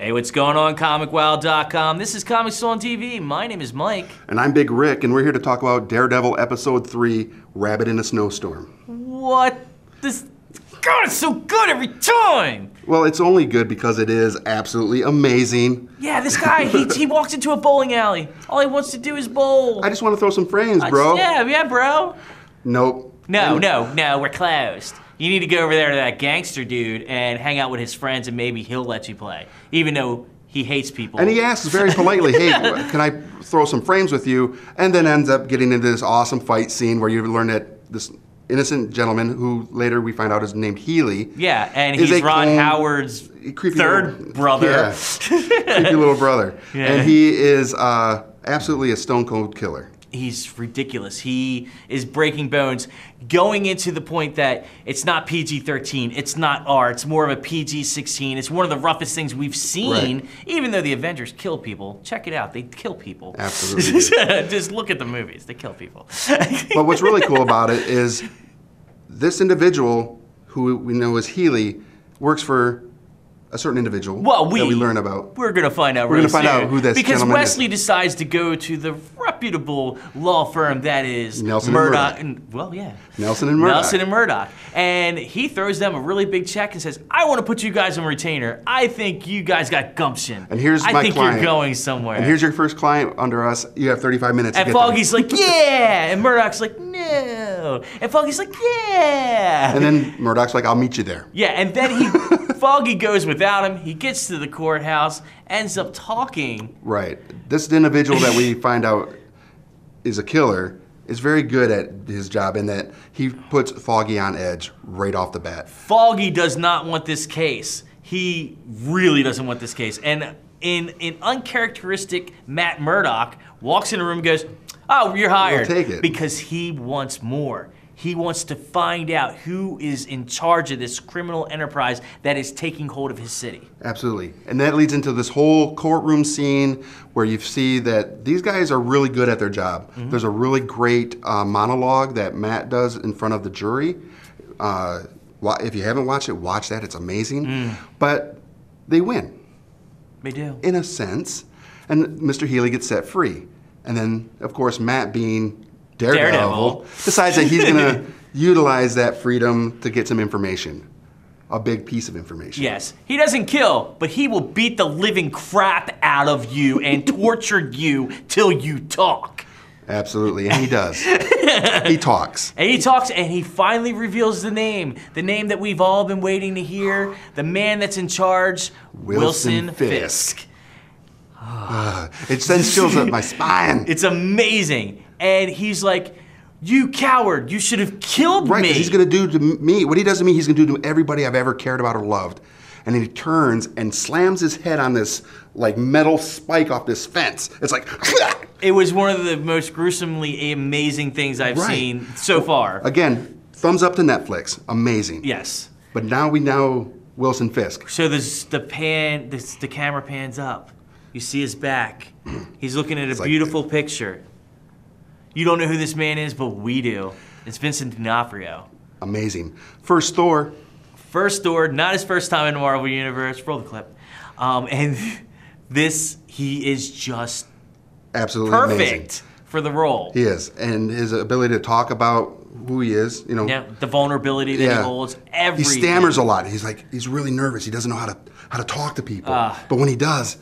Hey, what's going on, ComicWow.com? This is Comics on TV. My name is Mike. And I'm Big Rick, and we're here to talk about Daredevil Episode 3, Rabbit in a Snowstorm. What? God, it's so good every time! Well, it's only good because it is absolutely amazing. Yeah, this guy, he walks into a bowling alley. All he wants to do is bowl. I just want to throw some frames, bro. Yeah, bro. Nope. No, we're closed. You need to go over there to that gangster dude and hang out with his friends, and maybe he'll let you play, even though he hates people. And he asks very politely, hey, can I throw some frames with you? And then ends up getting into this awesome fight scene where you learn that this innocent gentleman, who later we find out is named Healy. Yeah, and he's Ron Howard's third brother. Yeah, creepy little brother. Yeah. And he is absolutely a stone cold killer. He's ridiculous. He is breaking bones, going into the point that it's not PG-13, it's not R, it's more of a PG-16. It's one of the roughest things we've seen, right. Even though the Avengers kill people. Check it out, they kill people. Absolutely. Just look at the movies, they kill people. But what's really cool about it is this individual, who we know as Healy, works for a certain individual that we learn about. We're going to find out We're going to find out who this because gentleman Wesley is. decides to go to the reputable law firm that is Nelson Murdock. and Murdock. Well, yeah. Nelson and Murdock. Nelson and Murdock. And he throws them a really big check and says, I want to put you guys on retainer. I think you guys got gumption. And here's my client. You're going somewhere. And here's your first client under us. You have 35 minutes to get Foggy's like, yeah. And Murdock's like, no. And Foggy's like, yeah. And then Murdock's like, I'll meet you there. Yeah, and then Foggy goes without him. He gets to the courthouse, ends up talking. Right. This individual that we find out is a killer is very good at his job in that he puts Foggy on edge right off the bat. Foggy does not want this case. He really doesn't want this case. And in uncharacteristic Matt Murdock walks in the room and goes, oh, you're hired. We'll take it. Because he wants more. He wants to find out who is in charge of this criminal enterprise that is taking hold of his city. Absolutely. And that leads into this whole courtroom scene where you see that these guys are really good at their job. Mm-hmm. There's a really great monologue that Matt does in front of the jury. If you haven't watched it, watch that. It's amazing. But they win. They do. In a sense. And Mr. Healy gets set free. And then, of course, Matt being Daredevil decides that he's going to utilize that freedom to get some information. A big piece of information. Yes. He doesn't kill, but he will beat the living crap out of you and torture you till you talk. Absolutely, and he does. He talks. And he talks, and he finally reveals the name that we've all been waiting to hear. The man that's in charge, Wilson Fisk. It sends chills up my spine. It's amazing. And he's like, you coward, you should have killed me. Right, because he's going to do to me, what he does to me, he's going to do to everybody I've ever cared about or loved. And then he turns and slams his head on this like metal spike off this fence. It's like, it was one of the most gruesomely amazing things I've seen so far. Again, thumbs up to Netflix, amazing. Yes. But now we know Wilson Fisk. So the camera pans up. You see his back. He's looking at a beautiful picture. You don't know who this man is, but we do. It's Vincent D'Onofrio. Amazing. First Thor. First Thor, not his first time in the Marvel Universe. Roll the clip. And he is just absolutely perfect amazing for the role. He is, and his ability to talk about who he is, you know. Yeah, the vulnerability that he holds. Everything. He stammers a lot. He's really nervous. He doesn't know how to talk to people. But when he does,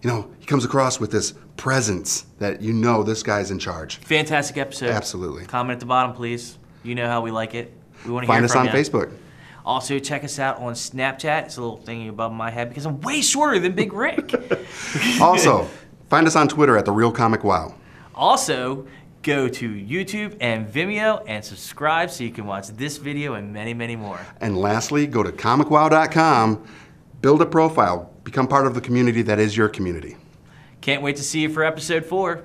you know, he comes across with this presence that you know this guy's in charge. Fantastic episode. Absolutely. Comment at the bottom, please. You know how we like it. We want to hear from you. Find us on Facebook. Also, check us out on Snapchat. It's a little thingy above my head because I'm way shorter than Big Rick. Also, find us on Twitter at @TheRealComicWow. Also, go to YouTube and Vimeo and subscribe so you can watch this video and many, many more. And lastly, go to ComicWow.com, build a profile, become part of the community that is your community. Can't wait to see you for episode 4.